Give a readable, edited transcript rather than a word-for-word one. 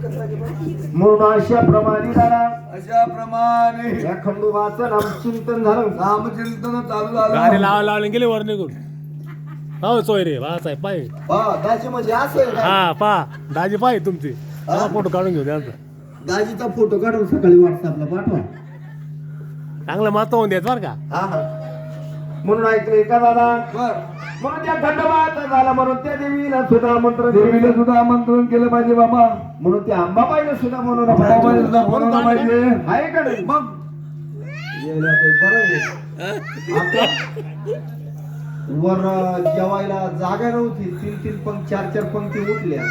म्हणून अशा प्रमाणे दादा अशा प्रमाणे या खंडोबाचं नामचिंतन झालं. नामचिंतन चालू गाडी झालं. लावून गेले वर निघून. हो सोय रे वाच आहे पाय. दाजी म्हणजे असं आहे का? हा पा दाजी पाय तुमची फोटो काढून घेऊ त्यांचा. दाजीचा फोटो काढून सकाळी व्हॉट्सअपला पाठवा. चांगलं मत होऊन द्यायचं बरं का. हा हा म्हणून ऐकलंय का दादा? बर म्हणून त्या खंडोबाचा झाला म्हणून त्या देवीला सुद्धा आमंत्रण देवीला दिलं. सुद्धा आमंत्रण केलं पाहिजे बाबा. म्हणून त्या अंबाबाईला सुद्धा म्हणून अंबाबाईला सुद्धा बोलवलं पाहिजे. आहे का नाही? मग गेल्या ते बरं आहे. आता वर जेवायला जागा नव्हती. 3-3 पंक्ती 4-4 पंक्ती उठल्या.